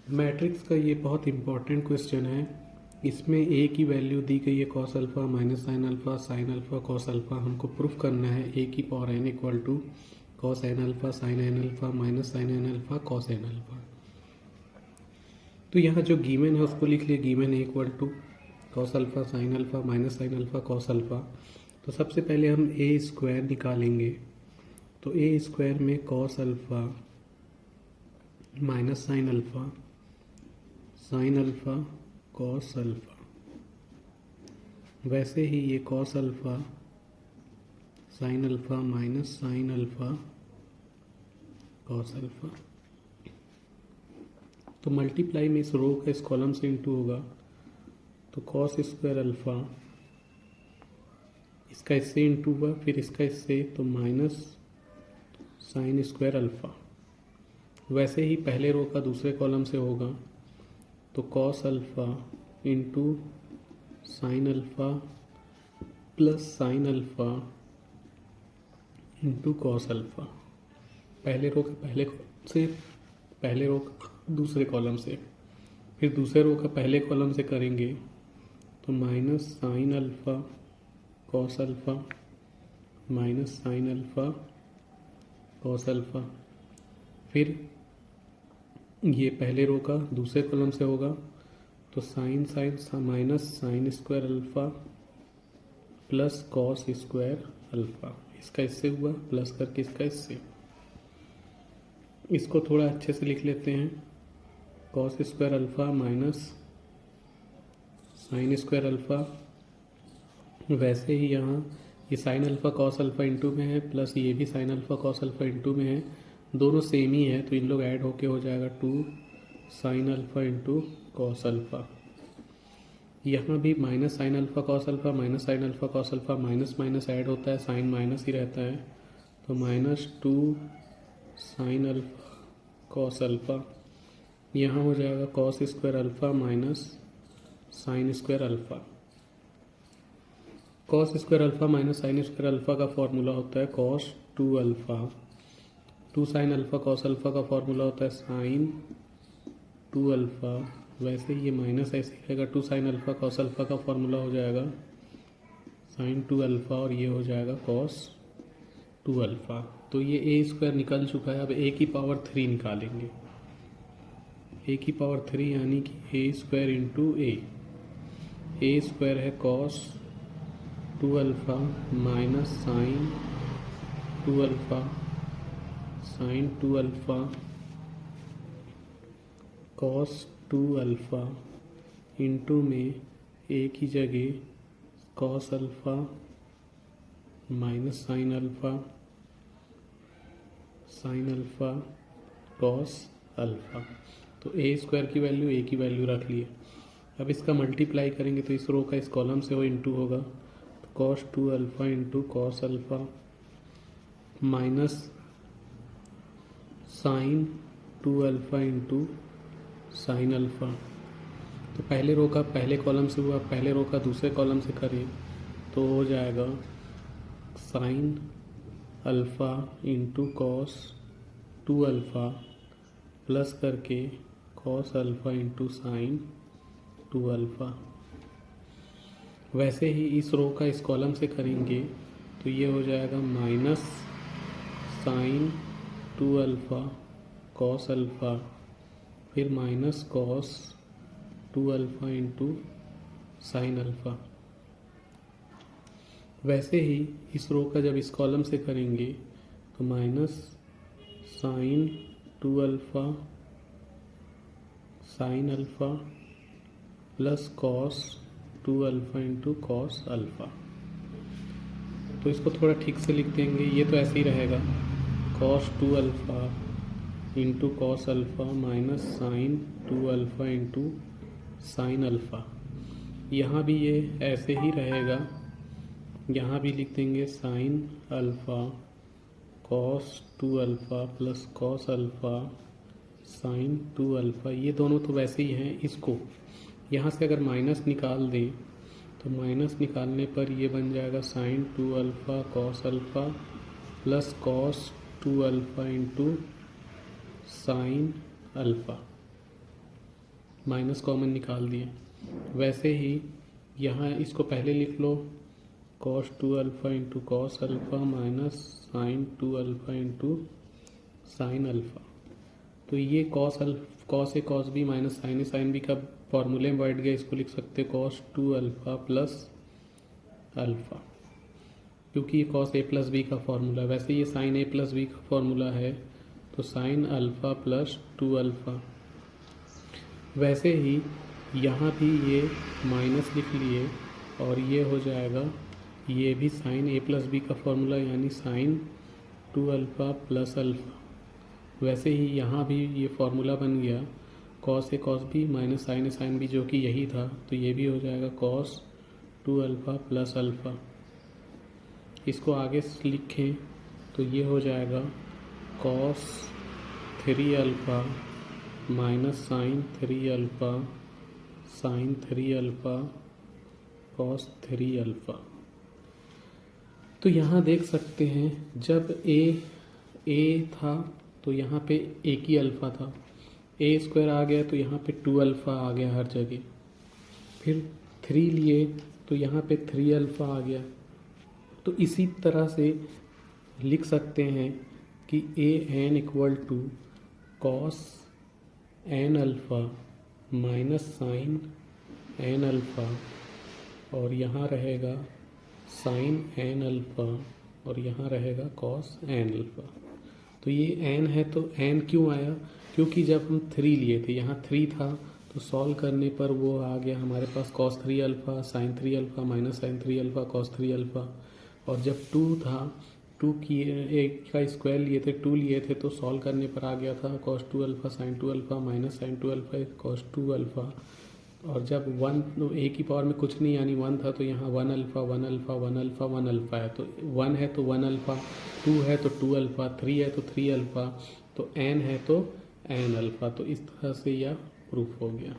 Matrix का ये बहुत इंपॉर्टेंट क्वेश्चन है। इसमें ए की वैल्यू दी गई है cos alpha minus sine alpha cos alpha. हमको प्रूफ करना है ए की power N equal to cos N alpha sine N alpha minus sine N alpha cos N alpha. तो यहाँ जो गिवन है उसको लिख लिए, given A equal to cos alpha sine alpha minus sine alpha cos alpha. तो सबसे पहले हम ए स्क्वायर निकालेंगे। तो ए स्क्वायर में cos alpha minus sine alpha sine alpha cos alpha. वैसे ही ये cos alpha sine alpha minus sine alpha cos alpha. तो मल्टीप्लाई में इस रो का इस कॉलम से इंटू होगा, तो कॉस स्क्वायर अल्फ़ा इसका इससे इंटू हुआ, फिर इसका इससे, तो माइनस साइन स्क्वायर अल्फ़ा। वैसे ही पहले रो का दूसरे कॉलम से होगा, तो cos alpha into sine alpha plus sign alpha into cos alpha. पहले रो का पहले कॉलम से, पहले रो का दूसरे कॉलम से, फिर दूसरे रो का पहले कॉलम से करेंगे, तो minus sine alpha cos alpha minus sine alpha cos alpha. फिर ये पहले रो का दूसरे कॉलम से होगा, तो sine sine minus sine square alpha plus cos square alpha. इसका इससे हुआ प्लस करके इसका इससे। इसको थोड़ा अच्छे से लिख लेते हैं, cos square alpha minus sine square alpha. वैसे ही यहाँ ये sign alpha cos alpha into में है, प्लस ये भी sign alpha cos alpha into में है, दोनों सेम ही है, तो इन लोग ऐड होके हो जाएगा 2 sign alpha into cos alpha. यहाँ भी minus sine alpha cos alpha minus sine alpha cos alpha, minus minus add होता है, साइन माइनस ही रहता है, तो minus 2 sign alpha cos alpha. यहाँ हो जाएगा cos square alpha minus sine square alpha. Cos square alpha minus sine square alpha का formula होता है cos 2 alpha. 2 sign alpha cos alpha का फॉर्मूला होता है साइन 2 अल्फ़ा। वैसे ही ये माइनस ऐसे ही रहेगा, 2 साइन अल्फ़ा कॉस अल्फ़ा का फॉर्मूला हो जाएगा साइन 2 अल्फ़ा, और ये हो जाएगा कॉस 2 अल्फ़ा। तो ये ए स्क्वायर निकल चुका है। अब ए की पावर 3 निकालेंगे। ए की पावर 3 यानी कि A square into A square है cos 2 alpha minus sine 2 alpha sine 2 alpha cos 2 alpha into में ए की जगह cos alpha minus sine alpha cos alpha. तो ए स्क्वायर की वैल्यू ए की वैल्यू रख लिए। अब इसका मल्टीप्लाई करेंगे तो इस रो का इस कॉलम से वो इंटू होगा, तो cos 2 alpha into cos alpha minus sine 2 alpha into sine alpha. तो पहले रो का पहले कॉलम से हुआ, पहले रो का दूसरे कॉलम से करें तो हो जाएगा sine alpha into cos 2 alpha plus करके cos alpha into sine 2 alpha. वैसे ही इस रो का इस कॉलम से करेंगे तो ये हो जाएगा minus sine 2 alpha cos alpha, फिर minus cos 2 alpha into sine alpha. वैसे ही इस रो का जब इस कॉलम से करेंगे तो minus sine 2 alpha sine alpha plus cos 2 alpha into cos alpha. तो इसको थोड़ा ठीक से लिख देंगे, ये तो ऐसे ही रहेगा cos 2 alpha into cos alpha minus sine 2 alpha into sine alpha. यहाँ भी ये ऐसे ही रहेगा, यहाँ भी लिख देंगे sign alpha cos 2 alpha plus cos alpha sine 2 alpha. ये दोनों तो वैसे ही हैं। इसको यहाँ से अगर माइनस निकाल दें तो माइनस निकालने पर ये बन जाएगा sine 2 alpha cos alpha plus cos 2 alpha into sine alpha. Minus common निकाल दिए। वैसे ही यहाँ इसको पहले लिख लो, cos 2 alpha into cos alpha minus sine 2 alpha into sine alpha. तो ये cos A cos B minus sine B का फॉर्मूले में बैठ गया, इसको लिख सकते cos 2 अल्फ़ा प्लस अल्फ़ा, क्योंकि ये cos a प्लस बी का फॉर्मूला। वैसे ये साइन a प्लस बी का फॉर्मूला है, तो साइन अल्फ़ा प्लस 2 अल्फ़ा। वैसे ही यहाँ भी ये माइनस लिख लिए और ये हो जाएगा, ये भी साइन a प्लस बी का फॉर्मूला यानी साइन 2 अल्फ़ा प्लस अल्फ़ा। वैसे ही यहाँ भी ये फॉर्मूला बन गया cos A cos B minus sign A sine B, जो कि यही था, तो ये भी हो जाएगा कॉस 2 अल्फ़ा प्लस अल्फ़ा। इसको आगे लिखें तो ये हो जाएगा cos 3 alpha minus sine 3 alpha sine 3 alpha cos 3 alpha. तो यहाँ देख सकते हैं जब ए था तो यहाँ पे एक ही अल्फ़ा था, ए स्क्वायर आ गया तो यहाँ पे 2 अल्फ़ा आ गया हर जगह। फिर 3 लिए तो यहाँ पे 3 अल्फ़ा आ गया। तो इसी तरह से लिख सकते हैं कि A N equal to cos N alpha minus sine N alpha, और यहाँ रहेगा साइन एन अल्फ़ा, और यहाँ रहेगा कॉस एन अल्फ़ा। तो ये एन है, तो एन क्यों आया? क्योंकि जब हम 3 लिए थे, यहाँ 3 था, तो सॉल्व करने पर वो आ गया हमारे पास cos 3 alpha sine 3 alpha minus sine 3 alpha cos 3 alpha. और जब 2 था, 2 की एक का स्क्वायर लिए थे, 2 लिए थे, तो सॉल्व करने पर आ गया था cos 2 alpha sine 2 alpha minus sine 2 alpha cos 2 alpha. और जब 1 ए की पावर में कुछ नहीं यानी 1 था, तो यहाँ 1 अल्फ़ा 1 अल्फ़ा 1 अल्फ़ा 1 अल्फ़ा है, तो 1 है तो 1 अल्फ़ा, 2 है तो 2 अल्फ़ा, 3 है तो 3 अल्फ़ा, तो n है तो n अल्फ़ा। तो इस तरह से यह प्रूफ हो गया।